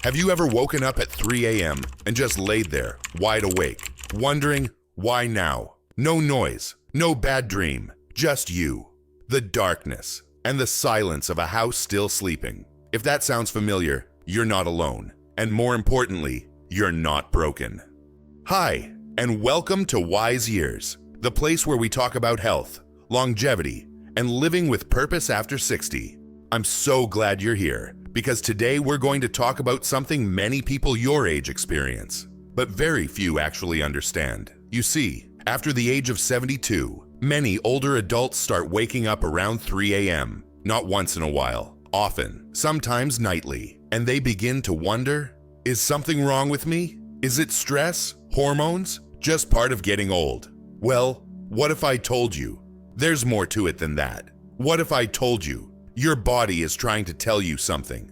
Have you ever woken up at 3 a.m. and just laid there, wide awake, wondering, why now? No noise, no bad dream, just you, the darkness, and the silence of a house still sleeping. If that sounds familiar, you're not alone. And more importantly, you're not broken. Hi, and welcome to Wise Years, the place where we talk about health, longevity, and living with purpose after 60. I'm so glad you're here, because today we're going to talk about something many people your age experience, but very few actually understand. You see, after the age of 72, many older adults start waking up around 3 a.m., not once in a while, often, sometimes nightly, and they begin to wonder, is something wrong with me? Is it stress? Hormones? Just part of getting old? Well, what if I told you there's more to it than that? What if I told you your body is trying to tell you something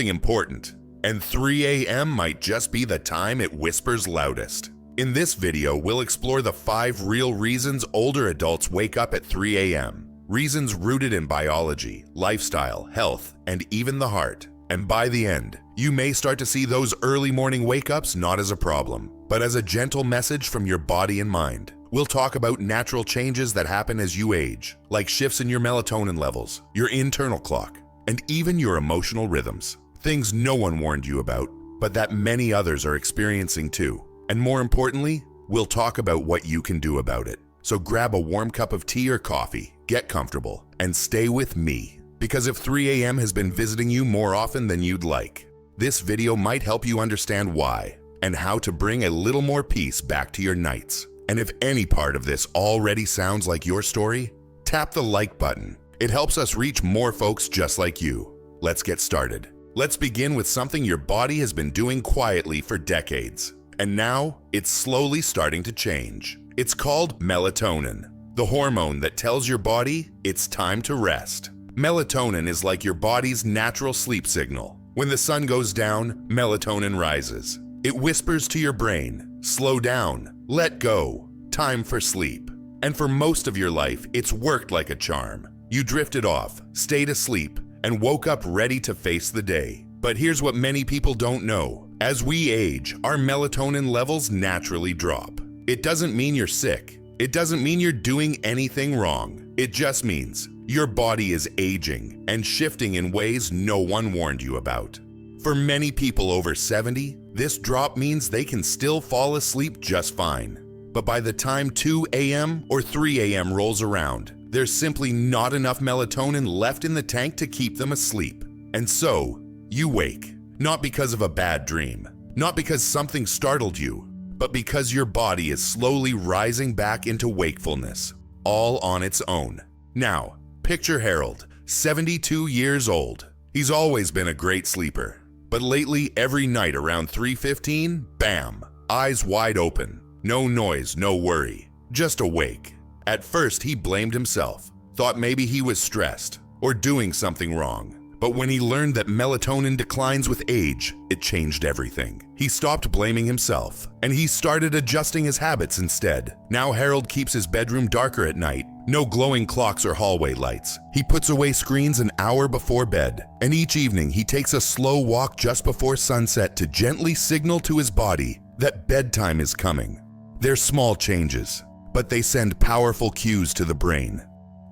important, and 3 a.m. might just be the time it whispers loudest? In this video, we'll explore the 5 real reasons older adults wake up at 3 a.m. Reasons rooted in biology, lifestyle, health, and even the heart. And by the end, you may start to see those early morning wake-ups not as a problem, but as a gentle message from your body and mind. We'll talk about natural changes that happen as you age, like shifts in your melatonin levels, your internal clock, and even your emotional rhythms. Things no one warned you about, but that many others are experiencing too. And more importantly, we'll talk about what you can do about it. So grab a warm cup of tea or coffee, get comfortable, and stay with me. Because if 3 a.m. has been visiting you more often than you'd like, this video might help you understand why and how to bring a little more peace back to your nights. And if any part of this already sounds like your story, tap the like button. It helps us reach more folks just like you. Let's get started. Let's begin with something your body has been doing quietly for decades, and now it's slowly starting to change. It's called melatonin, the hormone that tells your body it's time to rest. Melatonin is like your body's natural sleep signal. When the sun goes down, melatonin rises. It whispers to your brain, slow down, let go, time for sleep. And for most of your life, it's worked like a charm. You drifted off, stayed asleep, and woke up ready to face the day. But here's what many people don't know. As we age, our melatonin levels naturally drop. It doesn't mean you're sick. It doesn't mean you're doing anything wrong. It just means your body is aging and shifting in ways no one warned you about. For many people over 70, this drop means they can still fall asleep just fine. But by the time 2 a.m. or 3 a.m. rolls around, there's simply not enough melatonin left in the tank to keep them asleep. And so, you wake, not because of a bad dream, not because something startled you, but because your body is slowly rising back into wakefulness, all on its own. Now, picture Harold, 72 years old. He's always been a great sleeper, but lately every night around 3:15, bam, eyes wide open, no noise, no worry, just awake. At first he blamed himself, thought maybe he was stressed or doing something wrong. But when he learned that melatonin declines with age, it changed everything. He stopped blaming himself, and he started adjusting his habits instead. Now Harold keeps his bedroom darker at night, no glowing clocks or hallway lights. He puts away screens an hour before bed, and each evening he takes a slow walk just before sunset to gently signal to his body that bedtime is coming. They're small changes, but they send powerful cues to the brain.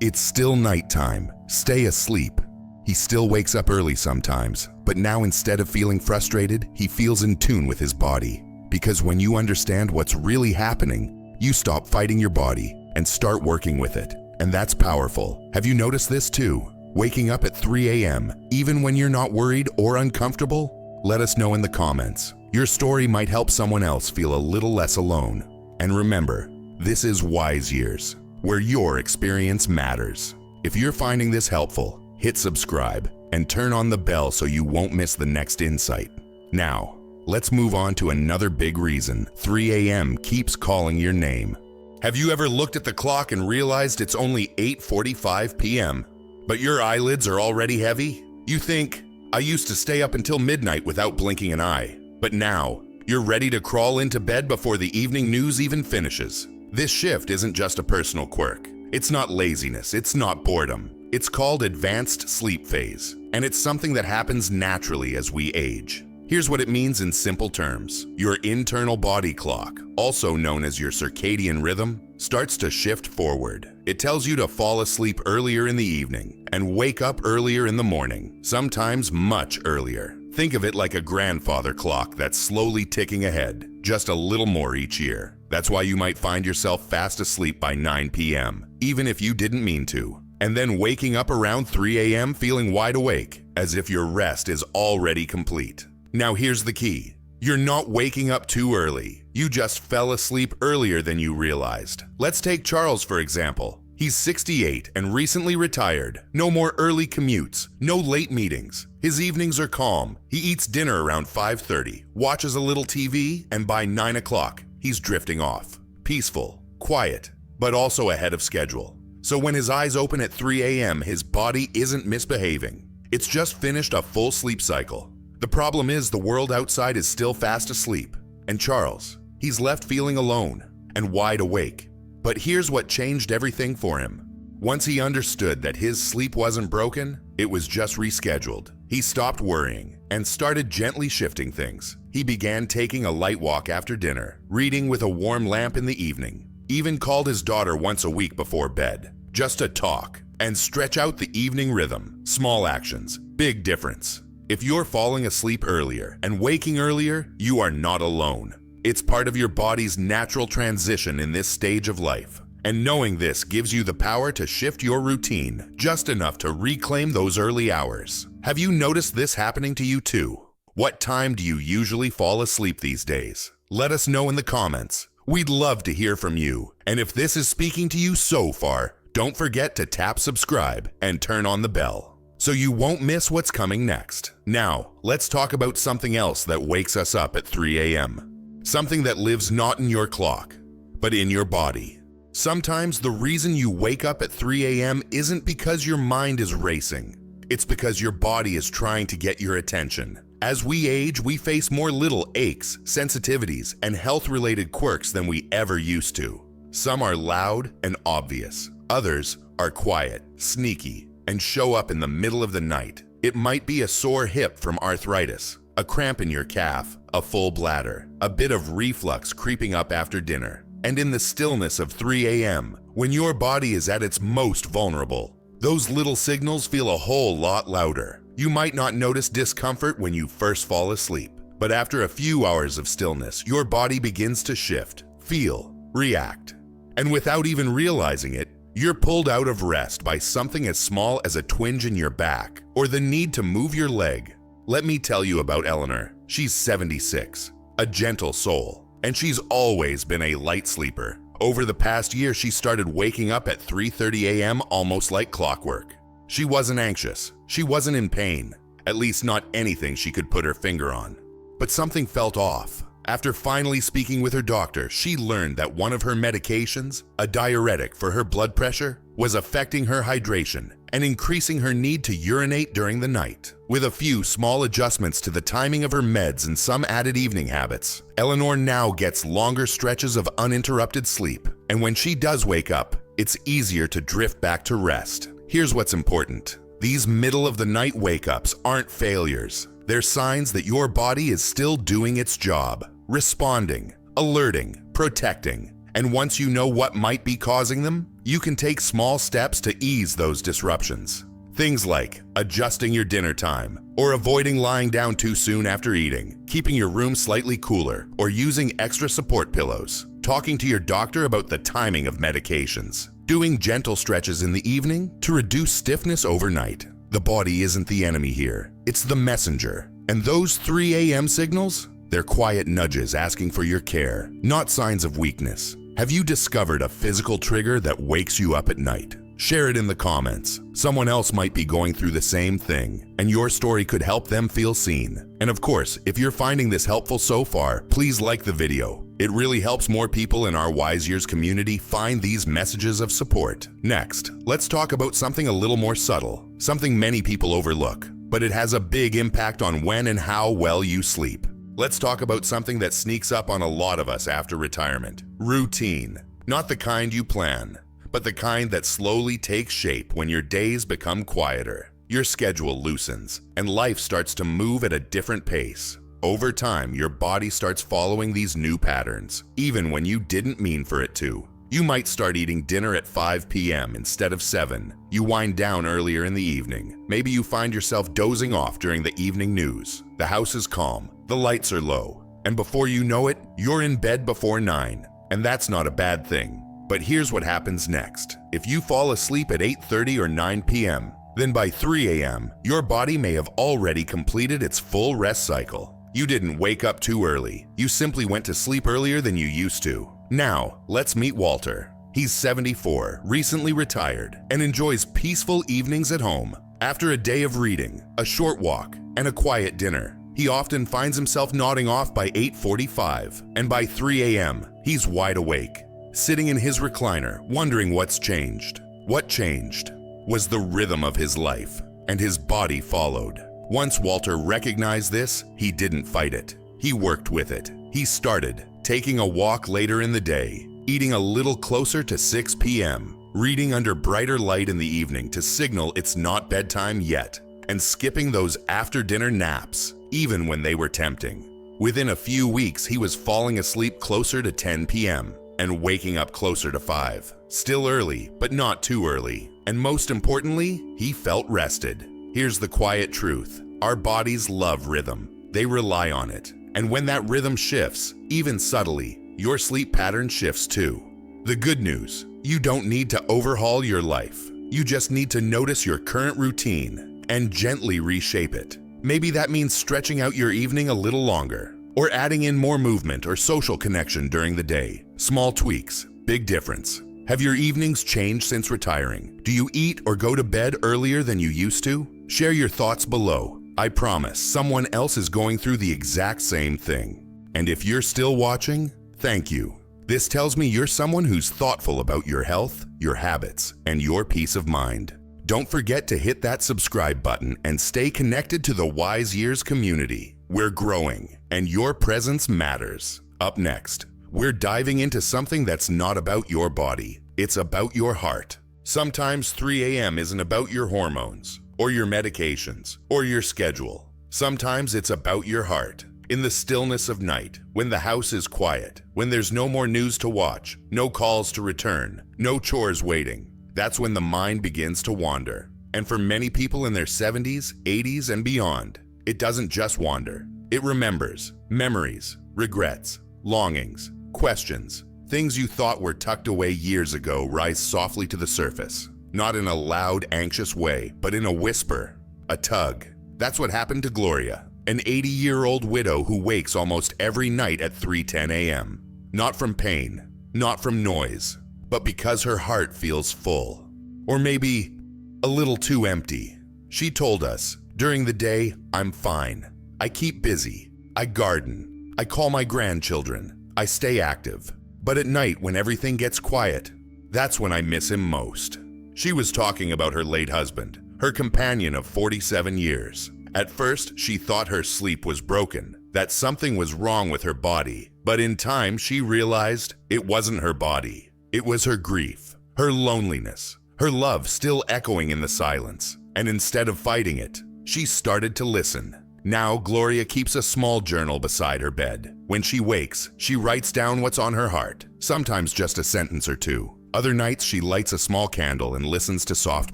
It's still nighttime, stay asleep. He still wakes up early sometimes, but now instead of feeling frustrated, he feels in tune with his body. Because when you understand what's really happening, you stop fighting your body and start working with it. And that's powerful. Have you noticed this too? Waking up at 3 a.m., even when you're not worried or uncomfortable? Let us know in the comments. Your story might help someone else feel a little less alone. And remember, this is Wise Years, where your experience matters. If you're finding this helpful, hit subscribe and turn on the bell so you won't miss the next insight. Now, let's move on to another big reason 3 a.m. keeps calling your name. Have you ever looked at the clock and realized it's only 8:45 p.m., but your eyelids are already heavy? You think, I used to stay up until midnight without blinking an eye, but now you're ready to crawl into bed before the evening news even finishes. This shift isn't just a personal quirk. It's not laziness, it's not boredom. It's called advanced sleep phase, and it's something that happens naturally as we age. Here's what it means in simple terms. Your internal body clock, also known as your circadian rhythm, starts to shift forward. It tells you to fall asleep earlier in the evening and wake up earlier in the morning, sometimes much earlier. Think of it like a grandfather clock that's slowly ticking ahead, just a little more each year. That's why you might find yourself fast asleep by 9 p.m., even if you didn't mean to, and then waking up around 3 a.m. feeling wide awake, as if your rest is already complete. Now here's the key. You're not waking up too early. You just fell asleep earlier than you realized. Let's take Charles, for example. He's 68 and recently retired. No more early commutes, no late meetings. His evenings are calm. He eats dinner around 5:30, watches a little TV, and by 9 o'clock, he's drifting off. Peaceful, quiet, but also ahead of schedule. So when his eyes open at 3 a.m., his body isn't misbehaving. It's just finished a full sleep cycle. The problem is the world outside is still fast asleep. And Charles, he's left feeling alone and wide awake. But here's what changed everything for him. Once he understood that his sleep wasn't broken, it was just rescheduled. He stopped worrying and started gently shifting things. He began taking a light walk after dinner, reading with a warm lamp in the evening, even called his daughter once a week before bed, just to talk and stretch out the evening rhythm. Small actions, big difference. If you're falling asleep earlier and waking earlier, you are not alone. It's part of your body's natural transition in this stage of life. And knowing this gives you the power to shift your routine just enough to reclaim those early hours. Have you noticed this happening to you too? What time do you usually fall asleep these days? Let us know in the comments. We'd love to hear from you. And if this is speaking to you so far, don't forget to tap subscribe and turn on the bell, so you won't miss what's coming next. Now, let's talk about something else that wakes us up at 3 a.m. Something that lives not in your clock, but in your body. Sometimes the reason you wake up at 3 a.m. isn't because your mind is racing. It's because your body is trying to get your attention. As we age, we face more little aches, sensitivities, and health-related quirks than we ever used to. Some are loud and obvious. Others are quiet, sneaky, and show up in the middle of the night. It might be a sore hip from arthritis, a cramp in your calf, a full bladder, a bit of reflux creeping up after dinner. And in the stillness of 3 a.m., when your body is at its most vulnerable, those little signals feel a whole lot louder. You might not notice discomfort when you first fall asleep, but after a few hours of stillness, your body begins to shift, feel, react. And without even realizing it, you're pulled out of rest by something as small as a twinge in your back or the need to move your leg. Let me tell you about Eleanor. She's 76, a gentle soul, and she's always been a light sleeper. Over the past year, she started waking up at 3:30 a.m. almost like clockwork. She wasn't anxious. She wasn't in pain, at least not anything she could put her finger on. But something felt off. After finally speaking with her doctor, she learned that one of her medications, a diuretic for her blood pressure, was affecting her hydration and increasing her need to urinate during the night. With a few small adjustments to the timing of her meds and some added evening habits, Eleanor now gets longer stretches of uninterrupted sleep. And when she does wake up, it's easier to drift back to rest. Here's what's important. These middle-of-the-night wake-ups aren't failures. They're signs that your body is still doing its job, responding, alerting, protecting. And once you know what might be causing them, you can take small steps to ease those disruptions. Things like adjusting your dinner time, or avoiding lying down too soon after eating, keeping your room slightly cooler, or using extra support pillows, talking to your doctor about the timing of medications, doing gentle stretches in the evening to reduce stiffness overnight. The body isn't the enemy here, it's the messenger. And those 3 a.m. signals? They're quiet nudges asking for your care, not signs of weakness. Have you discovered a physical trigger that wakes you up at night? Share it in the comments. Someone else might be going through the same thing, and your story could help them feel seen. And of course, if you're finding this helpful so far, please like the video. It really helps more people in our Wise Years community find these messages of support. Next, let's talk about something a little more subtle, something many people overlook, but it has a big impact on when and how well you sleep. Let's talk about something that sneaks up on a lot of us after retirement. Routine. Not the kind you plan, but the kind that slowly takes shape when your days become quieter. Your schedule loosens, and life starts to move at a different pace. Over time, your body starts following these new patterns, even when you didn't mean for it to. You might start eating dinner at 5 p.m. instead of 7. You wind down earlier in the evening. Maybe you find yourself dozing off during the evening news. The house is calm, the lights are low, and before you know it, you're in bed before 9. And that's not a bad thing. But here's what happens next. If you fall asleep at 8:30 or 9 p.m., then by 3 a.m., your body may have already completed its full rest cycle. You didn't wake up too early. You simply went to sleep earlier than you used to. Now, let's meet Walter. He's 74, recently retired, and enjoys peaceful evenings at home. After a day of reading, a short walk, and a quiet dinner, he often finds himself nodding off by 8:45, and by 3 a.m., he's wide awake, sitting in his recliner, wondering what's changed. What changed was the rhythm of his life, and his body followed. Once Walter recognized this, he didn't fight it. He worked with it. He started taking a walk later in the day, eating a little closer to 6 p.m., reading under brighter light in the evening to signal it's not bedtime yet, and skipping those after-dinner naps, even when they were tempting. Within a few weeks, he was falling asleep closer to 10 p.m. and waking up closer to 5. Still early, but not too early. And most importantly, he felt rested. Here's the quiet truth. Our bodies love rhythm. They rely on it. And when that rhythm shifts, even subtly, your sleep pattern shifts too. The good news, you don't need to overhaul your life. You just need to notice your current routine and gently reshape it. Maybe that means stretching out your evening a little longer, or adding in more movement or social connection during the day. Small tweaks, big difference. Have your evenings changed since retiring? Do you eat or go to bed earlier than you used to? Share your thoughts below. I promise someone else is going through the exact same thing. And if you're still watching, thank you. This tells me you're someone who's thoughtful about your health, your habits, and your peace of mind. Don't forget to hit that subscribe button and stay connected to the Wise Years community. We're growing, and your presence matters. Up next, we're diving into something that's not about your body. It's about your heart. Sometimes 3 a.m. isn't about your hormones, or your medications, or your schedule. Sometimes it's about your heart. In the stillness of night, when the house is quiet, when there's no more news to watch, no calls to return, no chores waiting, that's when the mind begins to wander. And for many people in their 70s, 80s, and beyond, it doesn't just wander. It remembers memories, regrets, longings, questions. Things you thought were tucked away years ago rise softly to the surface. Not in a loud, anxious way, but in a whisper, a tug. That's what happened to Gloria, an 80-year-old widow who wakes almost every night at 3:10 a.m. Not from pain, not from noise, but because her heart feels full. Or maybe a little too empty. She told us, during the day, I'm fine. I keep busy. I garden. I call my grandchildren. I stay active. But at night, when everything gets quiet, that's when I miss him most. She was talking about her late husband, her companion of 47 years. At first, she thought her sleep was broken, that something was wrong with her body. But in time, she realized it wasn't her body. It was her grief, her loneliness, her love still echoing in the silence. And instead of fighting it, she started to listen. Now, Gloria keeps a small journal beside her bed. When she wakes, she writes down what's on her heart, sometimes just a sentence or two. Other nights, she lights a small candle and listens to soft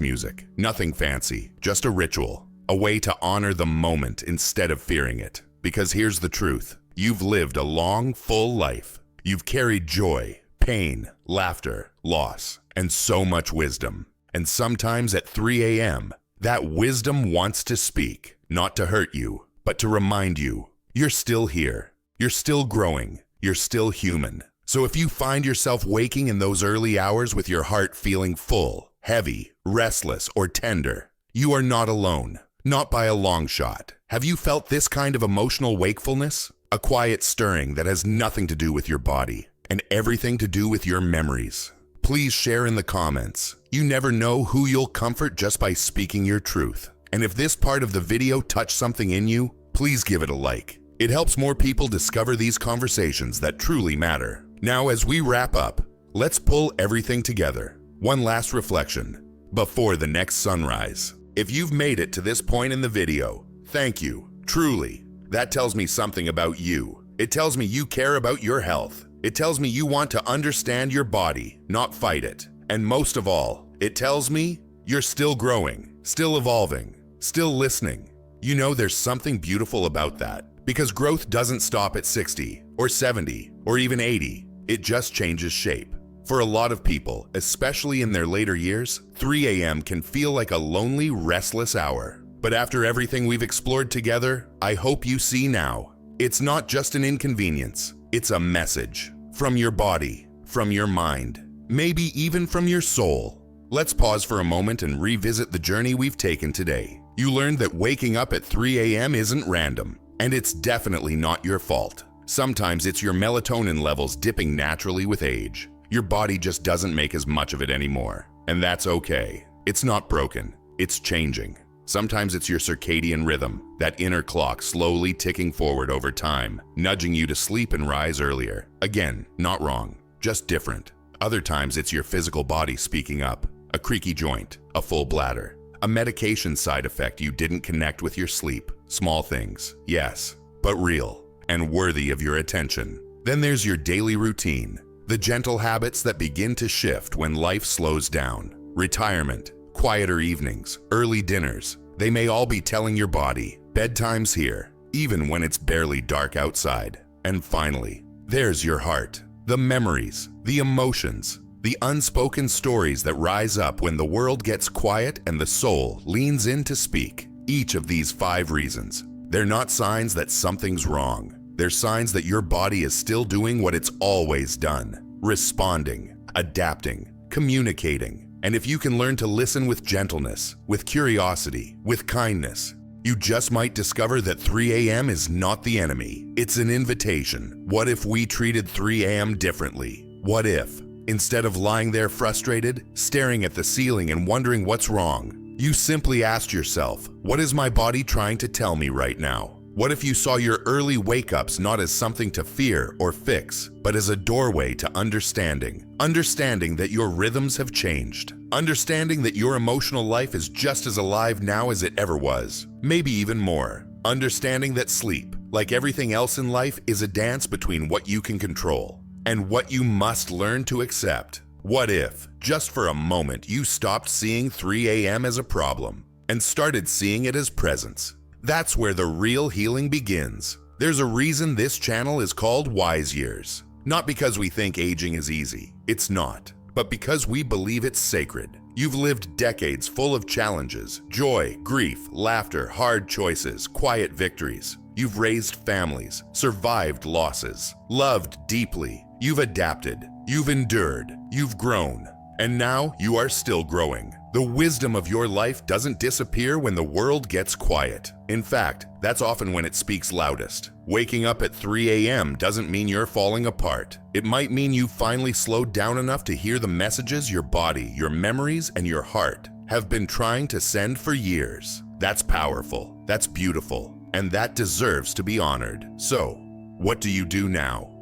music. Nothing fancy, just a ritual, a way to honor the moment instead of fearing it. Because here's the truth. You've lived a long, full life. You've carried joy, pain, laughter, loss, and so much wisdom. And sometimes at 3 a.m., that wisdom wants to speak, not to hurt you, but to remind you, you're still here. You're still growing. You're still human. So if you find yourself waking in those early hours with your heart feeling full, heavy, restless, or tender, you are not alone. Not by a long shot. Have you felt this kind of emotional wakefulness? A quiet stirring that has nothing to do with your body and everything to do with your memories. Please share in the comments. You never know who you'll comfort just by speaking your truth. And if this part of the video touched something in you, please give it a like. It helps more people discover these conversations that truly matter. Now, as we wrap up, let's pull everything together. One last reflection before the next sunrise. If you've made it to this point in the video, thank you, truly. That tells me something about you. It tells me you care about your health. It tells me you want to understand your body, not fight it. And most of all, it tells me you're still growing, still evolving, still listening. You know, there's something beautiful about that, because growth doesn't stop at 60 or 70 or even 80. It just changes shape. For a lot of people, especially in their later years, 3 a.m. can feel like a lonely, restless hour. But after everything we've explored together, I hope you see now, it's not just an inconvenience. It's a message from your body, from your mind, maybe even from your soul. Let's pause for a moment and revisit the journey we've taken today. You learned that waking up at 3 a.m. isn't random, and it's definitely not your fault. Sometimes it's your melatonin levels dipping naturally with age. Your body just doesn't make as much of it anymore, and that's okay. It's not broken, it's changing. Sometimes it's your circadian rhythm, that inner clock slowly ticking forward over time, nudging you to sleep and rise earlier. Again, not wrong, just different. Other times it's your physical body speaking up, a creaky joint, a full bladder, a medication side effect you didn't connect with your sleep. Small things, yes, but real and worthy of your attention. Then there's your daily routine, the gentle habits that begin to shift when life slows down. Retirement, quieter evenings, early dinners, they may all be telling your body, bedtime's here, even when it's barely dark outside. And finally, there's your heart, the memories, the emotions, the unspoken stories that rise up when the world gets quiet and the soul leans in to speak. Each of these 5 reasons, they're not signs that something's wrong. They're signs that your body is still doing what it's always done, responding, adapting, communicating. And if you can learn to listen with gentleness, with curiosity, with kindness, you just might discover that 3 a.m. is not the enemy. It's an invitation. What if we treated 3 a.m. differently? What if, instead of lying there frustrated, staring at the ceiling and wondering what's wrong, you simply asked yourself, what is my body trying to tell me right now? What if you saw your early wake-ups not as something to fear or fix, but as a doorway to understanding? Understanding that your rhythms have changed. Understanding that your emotional life is just as alive now as it ever was. Maybe even more. Understanding that sleep, like everything else in life, is a dance between what you can control and what you must learn to accept. What if, just for a moment, you stopped seeing 3 a.m. as a problem and started seeing it as presence? That's where the real healing begins. There's a reason this channel is called Wise Years. Not because we think aging is easy. It's not. But because we believe it's sacred. You've lived decades full of challenges, joy, grief, laughter, hard choices, quiet victories. You've raised families, survived losses, loved deeply. You've adapted. You've endured. You've grown. And now you are still growing. The wisdom of your life doesn't disappear when the world gets quiet. In fact, that's often when it speaks loudest. Waking up at 3 a.m. doesn't mean you're falling apart. It might mean you finally slowed down enough to hear the messages your body, your memories, and your heart have been trying to send for years. That's powerful. That's beautiful. And that deserves to be honored. So, what do you do now?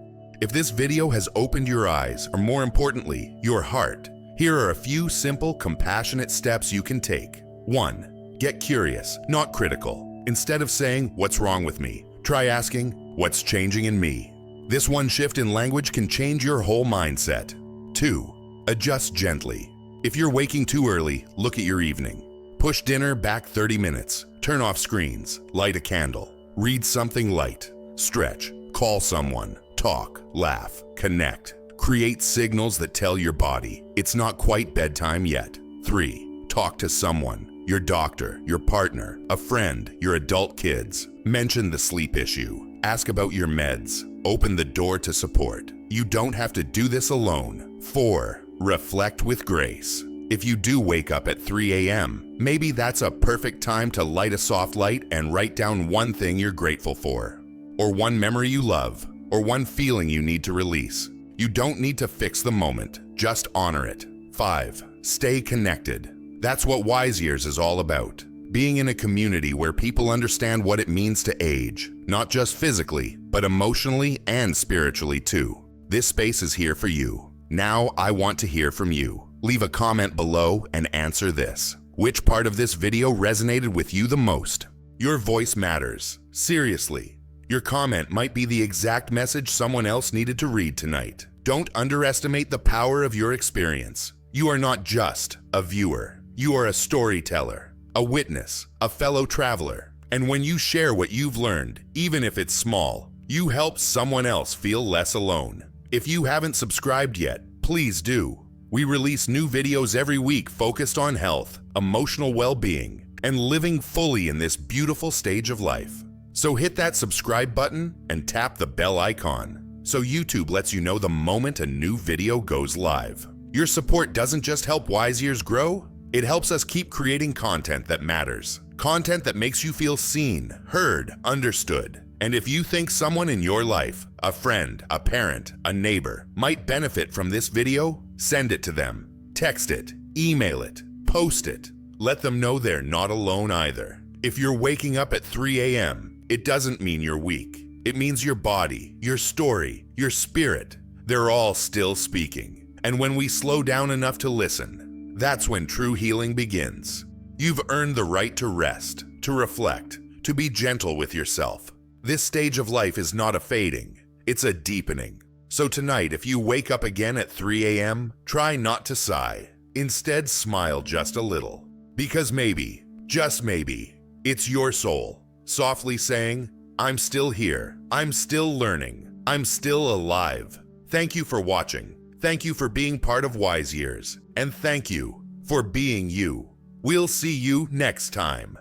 If this video has opened your eyes, or more importantly, your heart, here are a few simple, compassionate steps you can take. 1. Get curious, not critical. Instead of saying, "What's wrong with me?" try asking, "What's changing in me?" This one shift in language can change your whole mindset. 2. Adjust gently. If you're waking too early, look at your evening. Push dinner back 30 minutes. Turn off screens. Light a candle. Read something light. Stretch. Call someone. Talk. Laugh. Connect. Create signals that tell your body it's not quite bedtime yet. 3. Talk to someone. Your doctor, your partner, a friend, your adult kids. Mention the sleep issue. Ask about your meds. Open the door to support. You don't have to do this alone. 4. Reflect with grace. If you do wake up at 3 a.m., maybe that's a perfect time to light a soft light and write down one thing you're grateful for, or one memory you love, or one feeling you need to release. You don't need to fix the moment, just honor it. 5. Stay connected. That's what Wise Years is all about. Being in a community where people understand what it means to age, not just physically, but emotionally and spiritually too. This space is here for you. Now I want to hear from you. Leave a comment below and answer this. Which part of this video resonated with you the most? Your voice matters. Seriously. Your comment might be the exact message someone else needed to read tonight. Don't underestimate the power of your experience. You are not just a viewer. You are a storyteller, a witness, a fellow traveler. And when you share what you've learned, even if it's small, you help someone else feel less alone. If you haven't subscribed yet, please do. We release new videos every week focused on health, emotional well-being, and living fully in this beautiful stage of life. So hit that subscribe button and tap the bell icon so YouTube lets you know the moment a new video goes live. Your support doesn't just help Wise Years grow, it helps us keep creating content that matters. Content that makes you feel seen, heard, understood. And if you think someone in your life, a friend, a parent, a neighbor, might benefit from this video, send it to them. Text it, email it, post it. Let them know they're not alone either. If you're waking up at 3 a.m., it doesn't mean you're weak. It means your body, your story, your spirit, they're all still speaking. And when we slow down enough to listen, that's when true healing begins. You've earned the right to rest, to reflect, to be gentle with yourself. This stage of life is not a fading, it's a deepening. So tonight, if you wake up again at 3 a.m., try not to sigh. Instead, smile just a little. Because maybe, just maybe, it's your soul softly saying, I'm still here, I'm still learning, I'm still alive. Thank you for watching. Thank you for being part of Wise Years. And thank you for being you. We'll see you next time.